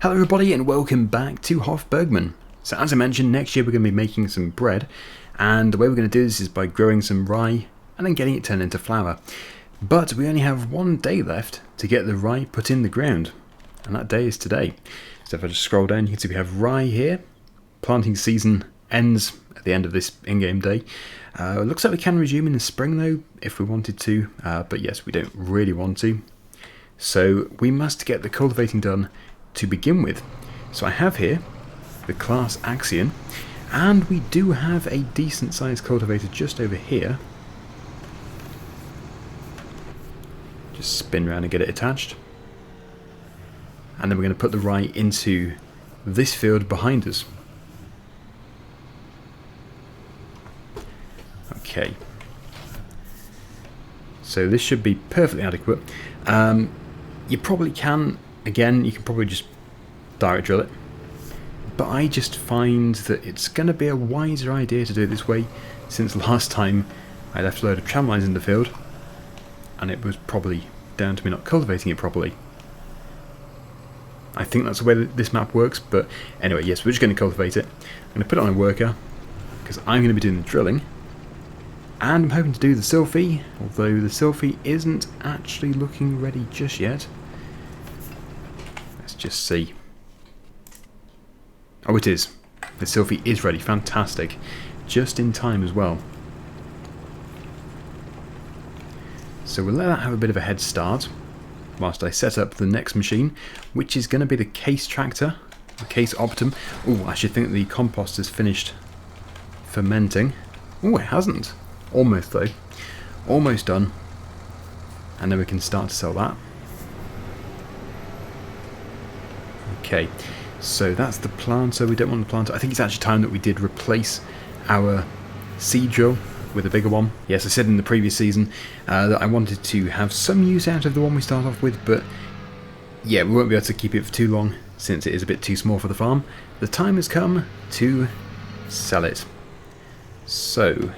Hello everybody and welcome back to Hof Bergmann. So as I mentioned, next year we're going to be making some bread, and the way we're going to do this is by growing some rye and then getting it turned into flour. But we only have one day left to get the rye put in the ground, and that day is today. So if I just scroll down, you can see we have rye here. Planting season ends at the end of this in-game day. It looks like we can resume in the spring though, if we wanted to, but yes, we don't really want to. So we must get the cultivating done to begin with. So I have here the class Axion, and we do have a decent sized cultivator just over here. Just spin around and get it attached. And then we're going to put the rye into this field behind us. Okay. So this should be perfectly adequate. You probably can, again, you can probably just direct drill it. But I just find that it's going to be a wiser idea to do it this way, since last time I left a load of tram lines in the field, and it was probably down to me not cultivating it properly. I think that's the way that this map works, but anyway, yes, we're just going to cultivate it. I'm going to put it on a worker, because I'm going to be doing the drilling. And I'm hoping to do the SILPHIE, although the SILPHIE isn't actually looking ready just yet. Let's just see. Oh, it is. The SILPHIE is ready. Fantastic. Just in time as well. So we'll let that have a bit of a head start whilst I set up the next machine, which is going to be the Case Tractor, the Case Optum. Oh, I should think the compost is finished fermenting. Oh, it hasn't. Almost though. Almost done. And then we can start to sell that. Okay, so that's the planter. We don't want the planter. I think it's actually time that we did replace our seed drill with a bigger one. Yes, I said in the previous season that I wanted to have some use out of the one we start off with, but yeah, we won't be able to keep it for too long since it is a bit too small for the farm. The time has come to sell it. So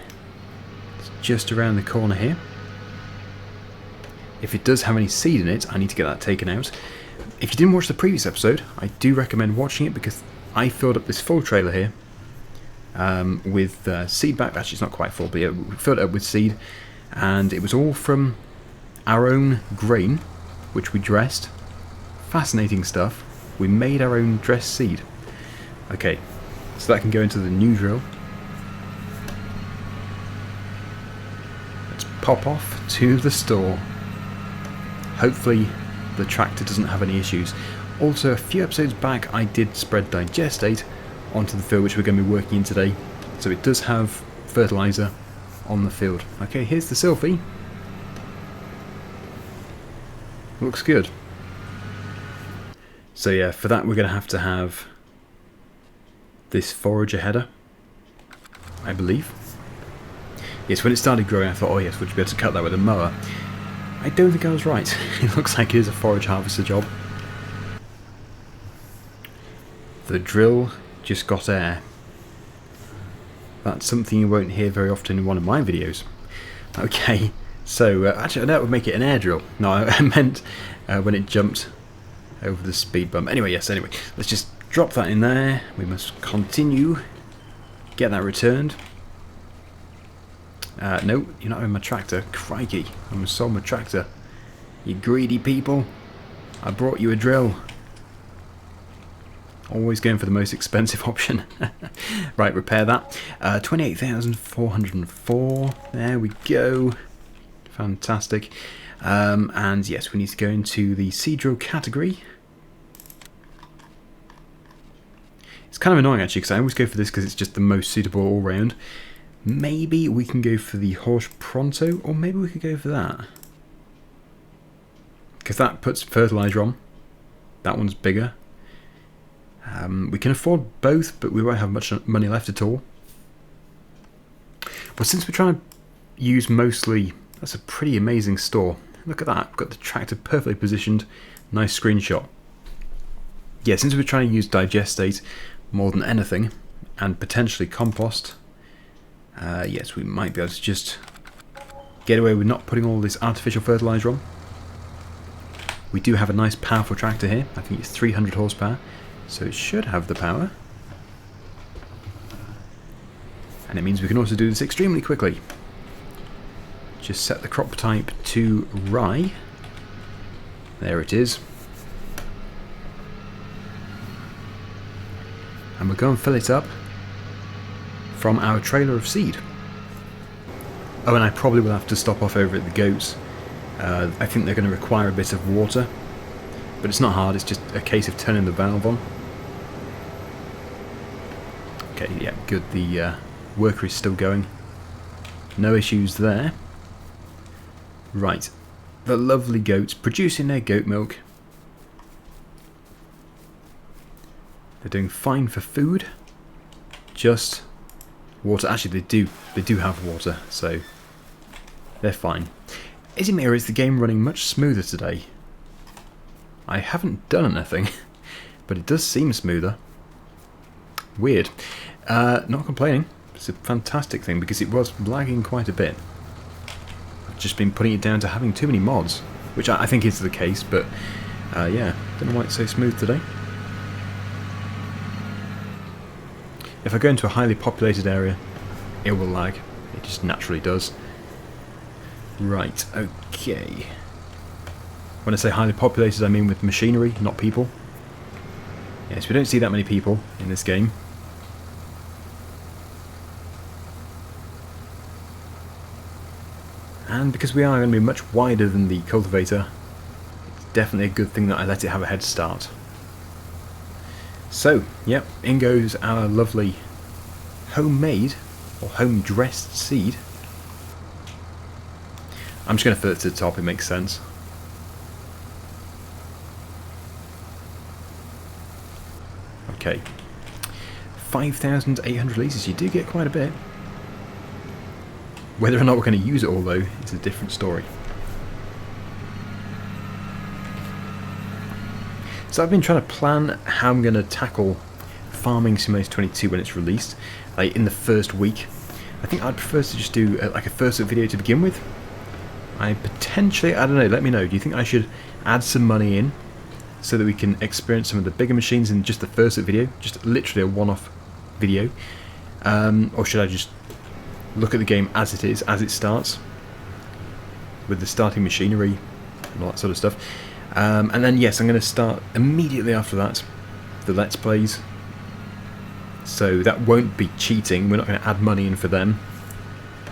just around the corner here. If it does have any seed in it, I need to get that taken out. If you didn't watch the previous episode, I do recommend watching it, because I filled up this full trailer here with seed back. Actually, it's not quite full, but yeah, we filled it up with seed, and it was all from our own grain, which we dressed. Fascinating stuff. We made our own dressed seed. Okay, so that can go into the new drill. Pop off to the store. Hopefully the tractor doesn't have any issues. Also, a few episodes back I did spread digestate onto the field, which we're going to be working in today, so it does have fertilizer on the field. Okay, here's the SILPHIE. Looks good. So yeah, for that we're going to have this forager header, I believe. Yes, when it started growing I thought, oh yes, would you be able to cut that with a mower? I don't think I was right. It looks like it is a forage harvester job. The drill just got air. That's something you won't hear very often in one of my videos. Okay, so actually that would make it an air drill. No, I meant when it jumped over the speed bump. Anyway, yes, anyway, let's just drop that in there. We must continue. Get that returned. No, you're not in my tractor. Crikey, I almost sold my tractor. You greedy people. I brought you a drill. Always going for the most expensive option. Right, repair that. 28,404. There we go. Fantastic. And yes, we need to go into the seed drill category. It's kind of annoying actually, because I always go for this because it's just the most suitable all round. Maybe we can go for the Horse Pronto, or maybe we could go for that, because that puts fertilizer on. That one's bigger. We can afford both, but we won't have much money left at all. But since we're trying to use mostly, that's a pretty amazing store. Look at that, I've got the tractor perfectly positioned. Nice screenshot. Yeah, since we're trying to use digestate more than anything, and potentially compost, yes, we might be able to just get away with not putting all this artificial fertilizer on. We do have a nice powerful tractor here. I think it's 300 horsepower, so it should have the power. And it means we can also do this extremely quickly. Just set the crop type to rye. There it is. And we'll go and fill it up from our trailer of seed. Oh, and I probably will have to stop off over at the goats. I think they're going to require a bit of water, but it's not hard, it's just a case of turning the valve on. Okay, yeah, good, the worker is still going. No issues there. Right, the lovely goats producing their goat milk. They're doing fine for food. Just water. Actually, they do have water, so they're fine. Is the game running much smoother today? I haven't done anything, but it does seem smoother. Weird. Not complaining. It's a fantastic thing because it was lagging quite a bit. I've just been putting it down to having too many mods, which I think is the case, but yeah, don't know why it's so smooth today. If I go into a highly populated area, it will lag. It just naturally does. Right, okay. When I say highly populated, I mean with machinery, not people. Yes, we don't see that many people in this game. And because we are going to be much wider than the cultivator, it's definitely a good thing that I let it have a head start. So, yep, in goes our lovely homemade or home dressed seed. I'm just going to fill it to the top, it makes sense. Okay. 5,800 litres, you do get quite a bit. Whether or not we're going to use it all though, is a different story. So I've been trying to plan how I'm going to tackle Farming Simulator 22 when it's released, like in the first week. I think I'd prefer to just do like a first look video to begin with. I don't know, let me know. Do you think I should add some money in so that we can experience some of the bigger machines in just the first look video, just literally a one-off video? Or should I just look at the game as it is, as it starts, with the starting machinery and all that sort of stuff? And then yes, I'm going to start immediately after that the Let's Plays. So that won't be cheating, we're not going to add money in for them.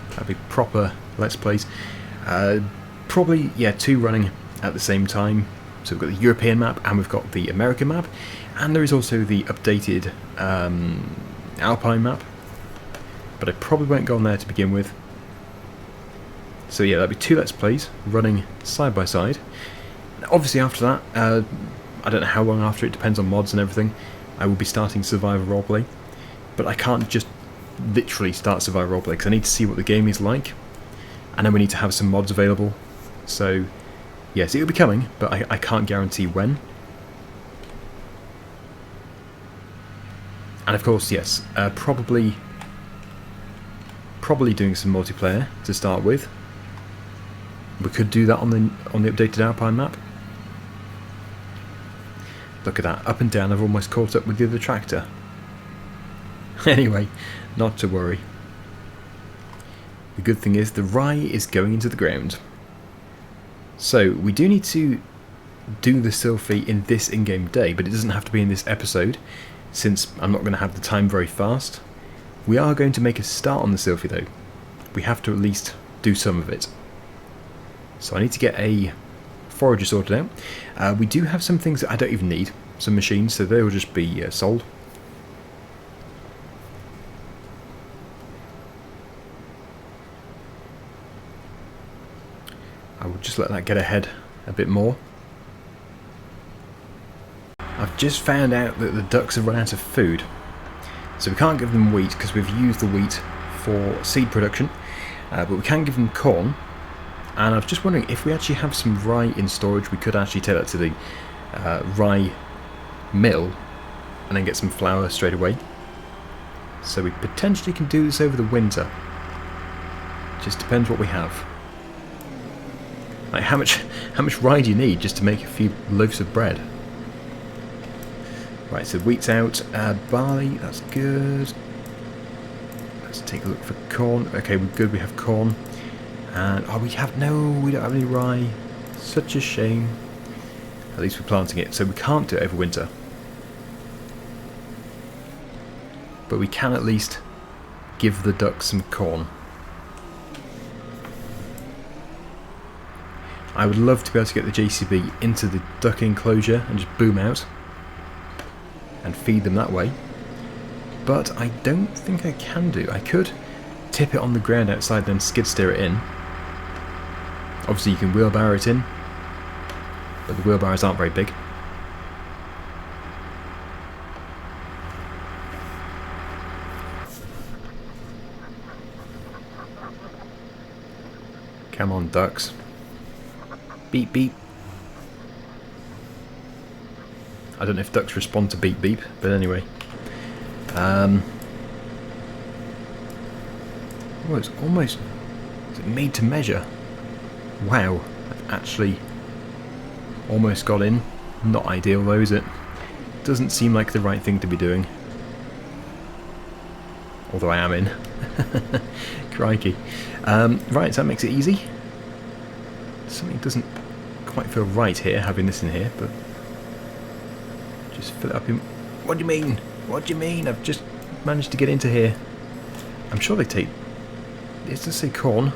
That'll be proper Let's Plays. Probably, yeah, 2 running at the same time. So we've got the European map and we've got the American map, and there is also the updated Alpine map, but I probably won't go on there to begin with. So yeah, that'll be 2 Let's Plays running side by side. Obviously after that, I don't know how long after, it depends on mods and everything, I will be starting Survivor Roleplay, but I can't just literally start Survivor Roleplay because I need to see what the game is like, and then we need to have some mods available. So yes, it will be coming, but I can't guarantee when. And of course, yes, probably doing some multiplayer to start with. We could do that on the updated Alpine map. Look at that, up and down, I've almost caught up with the other tractor. Anyway, not to worry. The good thing is the rye is going into the ground. So we do need to do the SILPHIE in this in-game day, but it doesn't have to be in this episode, since I'm not going to have the time very fast. We are going to make a start on the SILPHIE though. We have to at least do some of it. So I need to get a forager sorted out. We do have some things that I don't even need, some machines, so they will just be sold. I will just let that get ahead a bit more. I've just found out that the ducks have run out of food, so we can't give them wheat because we've used the wheat for seed production, but we can give them corn. And I was just wondering if we actually have some rye in storage, we could actually take that to the rye mill and then get some flour straight away. So we potentially can do this over the winter. Just depends what we have. Like how much rye do you need just to make a few loaves of bread? Right, so wheat's out, barley, that's good. Let's take a look for corn. Okay, we're good, we have corn. And, oh, we don't have any rye. Such a shame. At least we're planting it, so we can't do it over winter. But we can at least give the ducks some corn. I would love to be able to get the JCB into the duck enclosure and just boom out and feed them that way. But I don't think I can do. I could tip it on the ground outside, then skid steer it in. Obviously you can wheelbarrow it in, but the wheelbarrows aren't very big. Come on, ducks. Beep beep. I don't know if ducks respond to beep beep, but anyway. Oh, it's almost... Is it made to measure? Wow, I've actually almost got in. Not ideal though, is it? Doesn't seem like the right thing to be doing. Although I am in. Crikey. Right, so that makes it easy. Something doesn't quite feel right here, having this in here, but... Just fill it up in... What do you mean? What do you mean? I've just managed to get into here. I'm sure they take... It does say corn.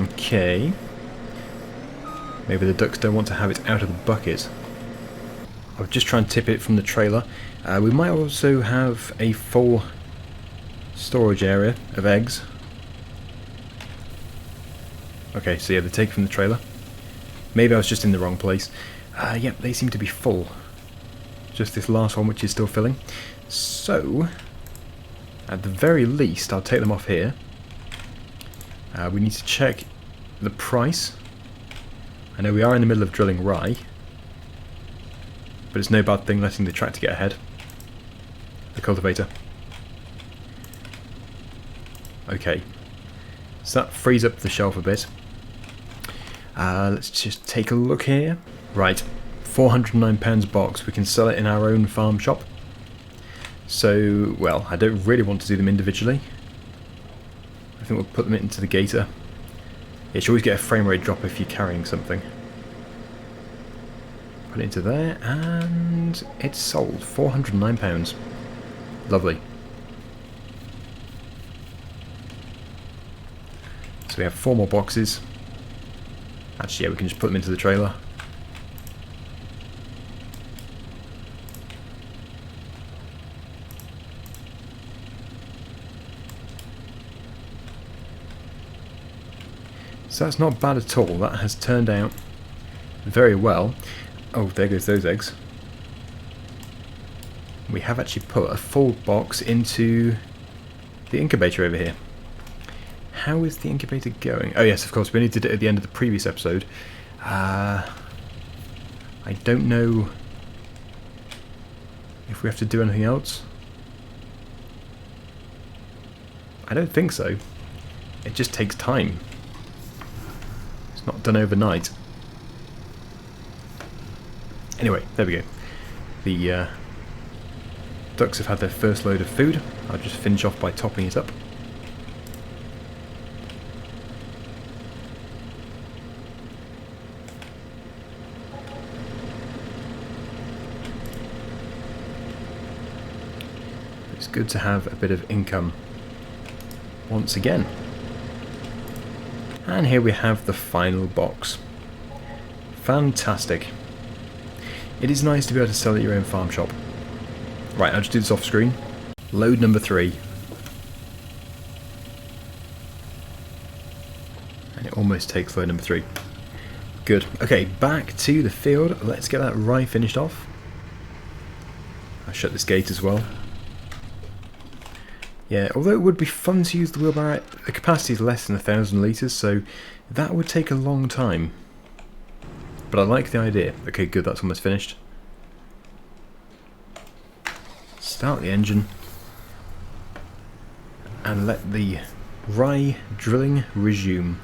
Okay. Maybe the ducks don't want to have it out of the bucket. I'll just try and tip it from the trailer. We might also have a full storage area of eggs. Okay, so yeah, they take it from the trailer. Maybe I was just in the wrong place. Yep, they seem to be full. Just this last one which is still filling. So, at the very least, I'll take them off here. We need to check the price. I know we are in the middle of drilling rye, but it's no bad thing letting the tractor get ahead. The cultivator. Okay, so that frees up the shelf a bit. Let's just take a look here. Right, £409 box. We can sell it in our own farm shop. So, well, I don't really want to do them individually. I think we'll put them into the gator. Yeah, you always get a frame rate drop if you're carrying something. Put it into there, and it's sold. £409. Lovely. So we have 4 more boxes. Actually, yeah, we can just put them into the trailer. So that's not bad at all. That has turned out very well. Oh, there goes those eggs. We have actually put a full box into the incubator over here. How is the incubator going? Oh yes, of course, we only did it at the end of the previous episode. I don't know if we have to do anything else. I don't think so. It just takes time. It's not done overnight. Anyway, there we go. The ducks have had their first load of food. I'll just finish off by topping it up. It's good to have a bit of income once again. And here we have the final box. Fantastic. It is nice to be able to sell at your own farm shop. Right, I'll just do this off screen. Load number 3. And it almost takes load number 3. Good. Okay, back to the field. Let's get that rye finished off. I'll shut this gate as well. Yeah, although it would be fun to use the wheelbarrow, the capacity is less than 1,000 litres, so that would take a long time. But I like the idea. Okay, good, that's almost finished. Start the engine. And let the rye drilling resume.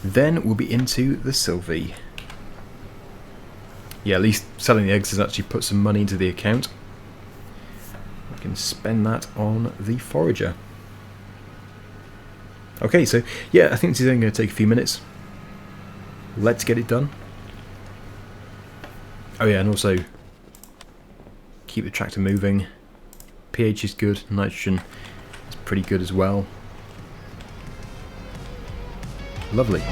Then we'll be into the SILPHIE. Yeah, at least selling the eggs has actually put some money into the account. We can spend that on the forager. Okay, so yeah, I think this is only going to take a few minutes. Let's get it done. Oh yeah, and also keep the tractor moving. pH is good, nitrogen is pretty good as well. Lovely.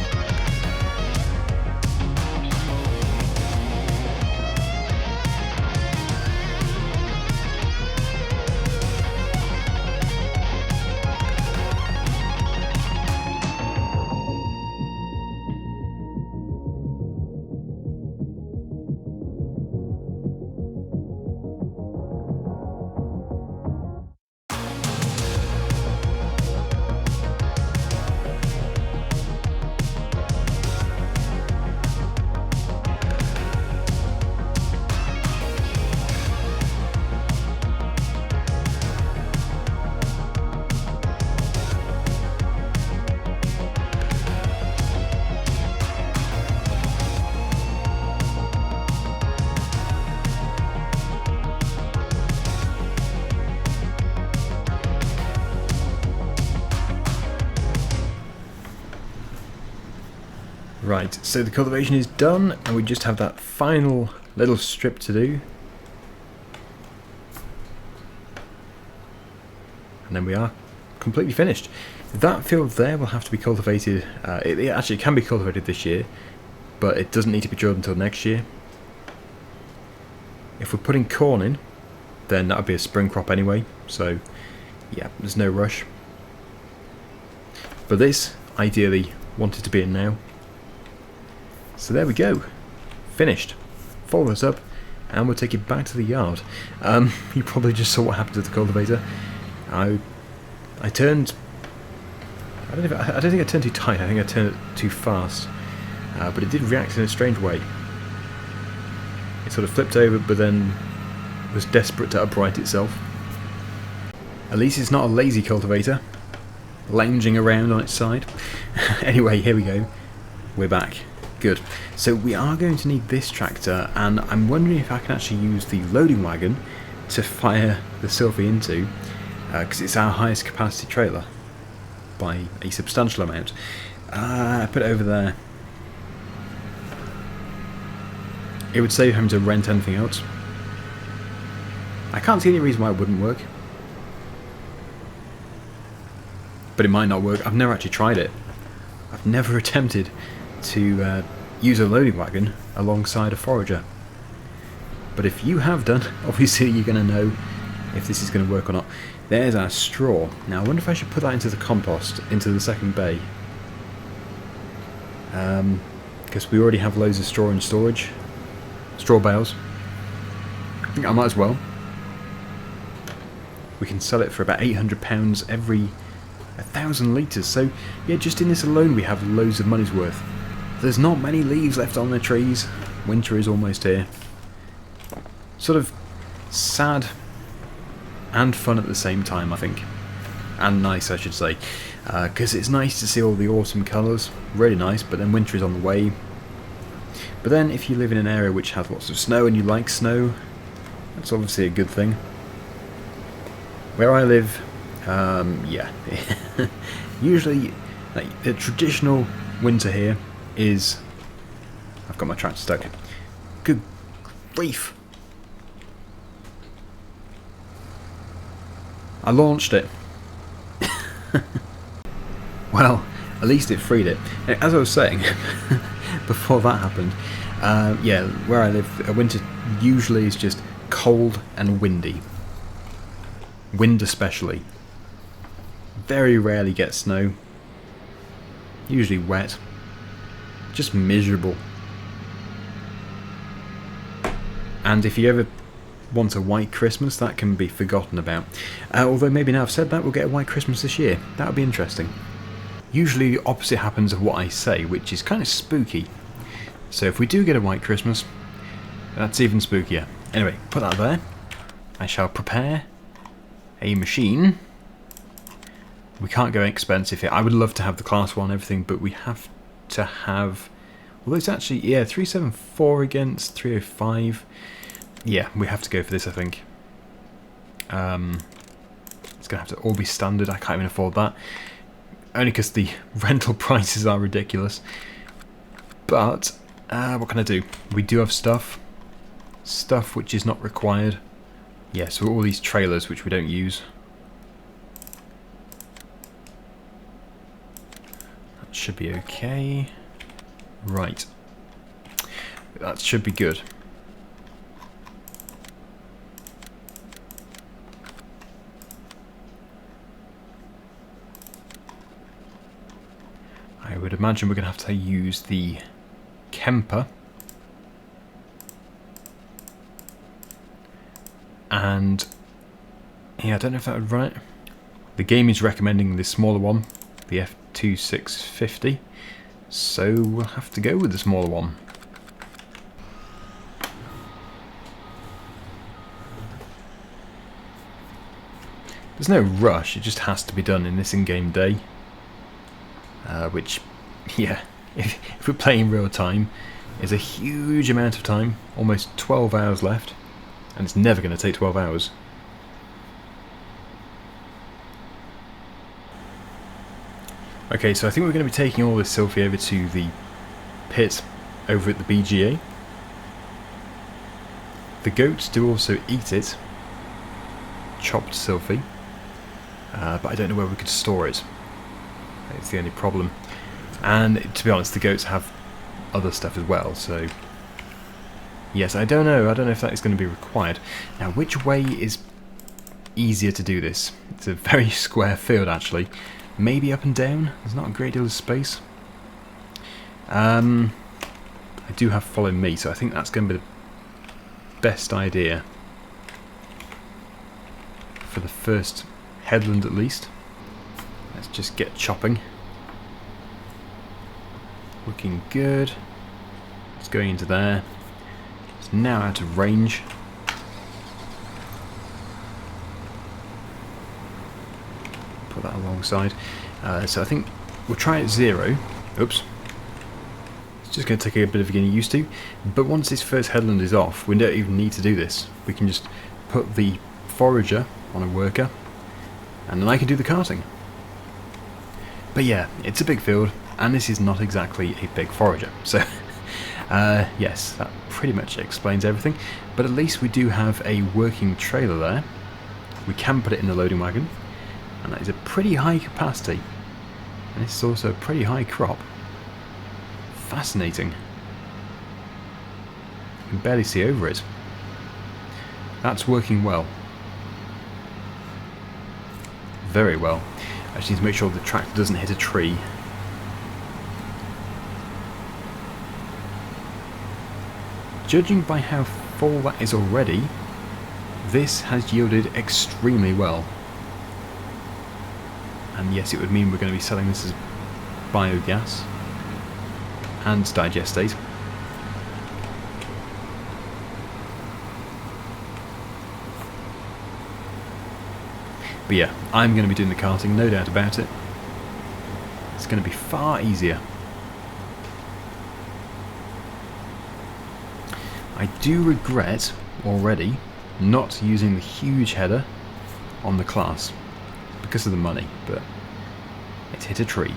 Right, so the cultivation is done, and we just have that final little strip to do. And then we are completely finished. That field there will have to be cultivated. It actually can be cultivated this year, but it doesn't need to be drilled until next year. If we're putting corn in, then that would be a spring crop anyway, so yeah, there's no rush. But this, ideally, wanted to be in now. So there we go, finished. Follow this up, and we'll take it back to the yard. You probably just saw what happened to the cultivator. I turned. I don't think I turned too tight. I think I turned it too fast. But it did react in a strange way. It sort of flipped over, but then was desperate to upright itself. At least it's not a lazy cultivator, lounging around on its side. Anyway, here we go. We're back. Good. So we are going to need this tractor, and I'm wondering if I can actually use the loading wagon to fire the SILPHIE into, because it's our highest capacity trailer by a substantial amount. I put it over there. It would save him to rent anything else. I can't see any reason why it wouldn't work. But it might not work. I've never actually tried it. I've never attempted to use a loading wagon alongside a forager. But if you have done, obviously you're going to know if this is going to work or not. There's our straw. Now I wonder if I should put that into the compost, into the second bay. Because we already have loads of straw in storage. Straw bales. I think I might as well. We can sell it for about £800 every 1,000 litres. So yeah, just in this alone we have loads of money's worth. There's not many leaves left on the trees. Winter is almost here. Sort of sad and fun at the same time, I think. And nice, I should say. Because it's nice to see all the autumn colours. Really nice, but then winter is on the way. But then if you live in an area which has lots of snow and you like snow, that's obviously a good thing. Where I live, yeah. Usually, like, the traditional winter here is... I've got my tractor stuck. Good grief. I launched it. Well, at least it freed it. As I was saying, before that happened, yeah, where I live, winter usually is just cold and windy. Wind especially. Very rarely get snow. Usually wet. Just miserable. And if you ever want a white Christmas, that can be forgotten about. Although maybe now I've said that, we'll get a white Christmas this year. That would be interesting. Usually the opposite happens of what I say, which is kind of spooky. So if we do get a white Christmas, that's even spookier. Anyway, put that there. I shall prepare a machine. We can't go expensive here. I would love to have the class 1 and everything, but we have to have... Although it's actually, yeah, 374 against 305. Yeah, we have to go for this, I think. It's going to have to all be standard. I can't even afford that. Only because the rental prices are ridiculous. But, what can I do? We do have stuff. Stuff which is not required. Yeah, so all these trailers which we don't use. That should be okay. Right. That should be good. I would imagine we're going to have to use the Kemper. And yeah, I don't know if that would run it. The game is recommending the smaller one, the F2650. So we'll have to go with the smaller one. There's no rush, it just has to be done in this in-game day. Which, yeah, if we're playing real time, is a huge amount of time. Almost 12 hours left. And it's never going to take 12 hours. Okay, so I think we're going to be taking all this SILPHIE over to the pit over at the BGA. The goats do also eat it. Chopped SILPHIE. But I don't know where we could store it. It's the only problem. And to be honest, the goats have other stuff as well, so... Yes, I don't know if that is going to be required. Now, which way is easier to do this? It's a very square field, actually. Maybe up and down? There's not a great deal of space. I do have follow me, so I think that's going to be the best idea. For the first headland, at least. Let's just get chopping. Looking good. It's going into there. It's now out of range. Put that alongside. So I think we'll try at 0. Oops. It's just going to take a bit of getting used to. But once this first headland is off, we don't even need to do this. We can just put the forager on a worker, and then I can do the carting. But yeah, it's a big field, and this is not exactly a big forager. So, yes, that pretty much explains everything. But at least we do have a working trailer there. We can put it in the loading wagon, and that is a pretty high capacity. And this is also a pretty high crop. Fascinating. You can barely see over it. That's working well. Very well. I just need to make sure the tractor doesn't hit a tree. Judging by how full that is already, this has yielded extremely well. And yes, it would mean we're going to be selling this as biogas and digestate. But yeah, I'm going to be doing the carting, no doubt about it. It's going to be far easier. I do regret already not using the huge header on the class because of the money, but it's hit a tree.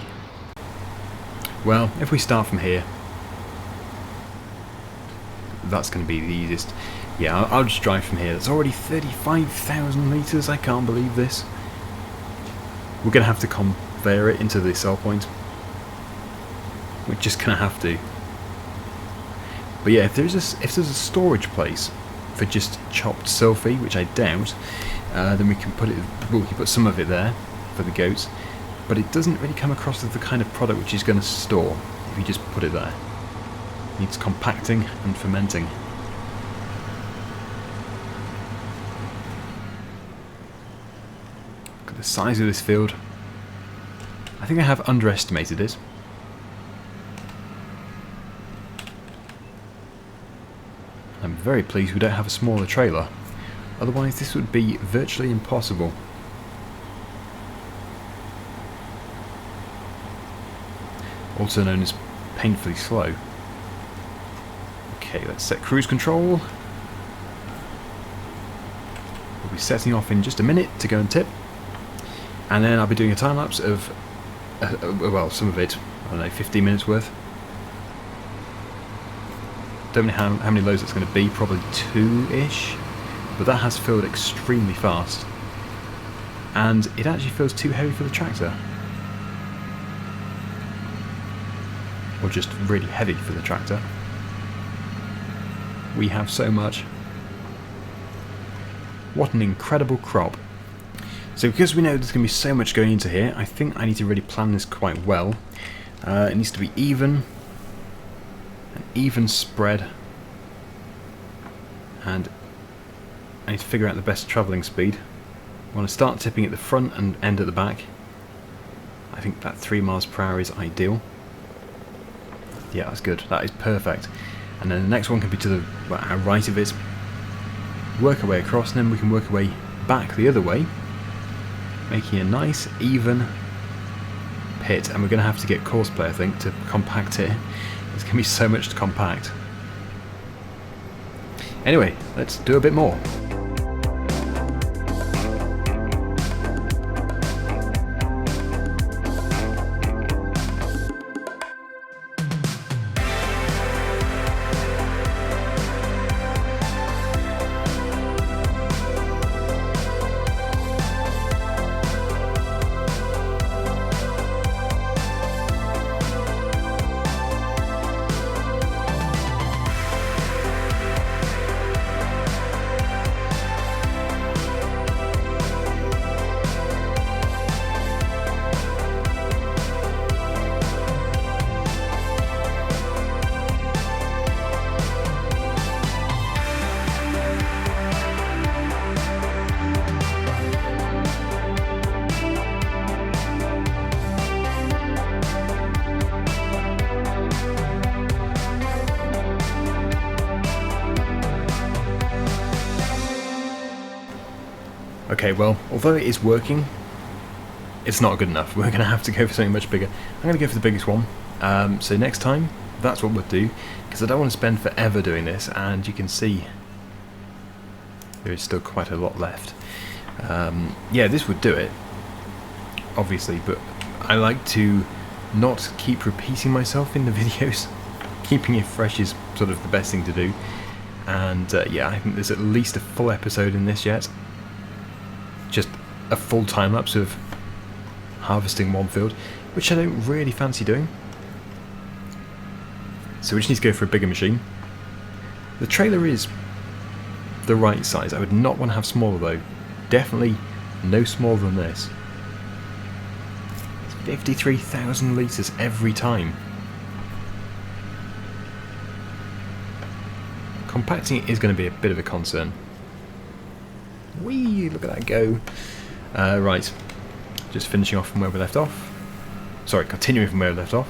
Well, if we start from here, that's going to be the easiest. Yeah, I'll just drive from here. It's already 35,000 litres. I can't believe this. We're going to have to conveyor it into the sell point. We're just going to have to. But yeah, if there's a storage place for just chopped SILPHIE, which I doubt, then we can put it. Well, we can put some of it there for the goats. But it doesn't really come across as the kind of product which is going to store if you just put it there. It needs compacting and fermenting. The size of this field, I think I have underestimated it. I'm very pleased we don't have a smaller trailer, otherwise this would be virtually impossible. Also known as painfully slow. Okay, let's set cruise control. We'll be setting off in just a minute to go and tip. And then I'll be doing a time lapse of, well, some of it, I don't know, 15 minutes worth. Don't know how many loads it's going to be, probably 2-ish. But that has filled extremely fast. And it actually feels too heavy for the tractor. Or just really heavy for the tractor. We have so much. What an incredible crop. So because we know there's going to be so much going into here, I think I need to really plan this quite well. It needs to be even. An even spread. And I need to figure out the best travelling speed. I want to start tipping at the front and end at the back. I think that 3 miles per hour is ideal. Yeah, that's good. That is perfect. And then the next one can be to the right of it. Work our way across, and then we can work our way back the other way, making a nice, even pit. And we're going to have to get Courseplay, I think, to compact it. There's going to be so much to compact. Anyway, let's do a bit more. Okay, well, although it is working, it's not good enough. We're going to have to go for something much bigger. I'm going to go for the biggest one. So next time, that's what we'll do, because I don't want to spend forever doing this, and you can see there is still quite a lot left. Yeah, this would do it, obviously, but I like to not keep repeating myself in the videos. Keeping it fresh is sort of the best thing to do. And yeah, I think there's at least a full episode in this yet. Just a full time lapse of harvesting one field, which I don't really fancy doing. So we just need to go for a bigger machine. The trailer is the right size. I would not want to have smaller though. Definitely no smaller than this. It's 53,000 litres every time. Compacting it is going to be a bit of a concern. Whee! Look at that go. Right, just finishing off from where we left off. Sorry, continuing from where we left off.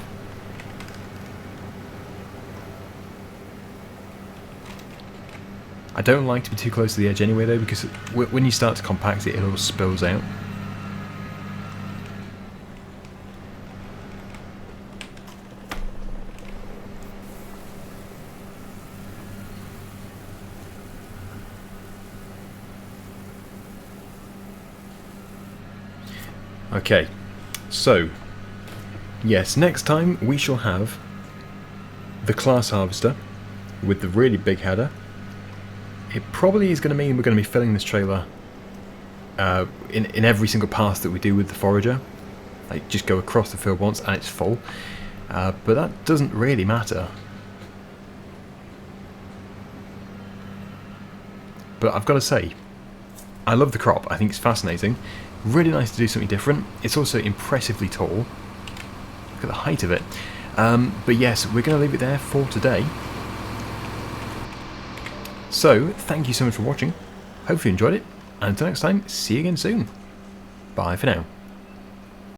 I don't like to be too close to the edge anyway though, because when you start to compact it, it all spills out. Okay, so yes, next time we shall have the class harvester with the really big header. It probably is going to mean we're going to be filling this trailer in every single pass that we do with the forager. Like, just go across the field once and it's full. But that doesn't really matter. But I've got to say, I love the crop. I think it's fascinating. Really nice to do something different. It's also impressively tall. Look at the height of it. But yes, we're going to leave it there for today. So, thank you so much for watching. Hopefully you enjoyed it. And until next time, see you again soon. Bye for now.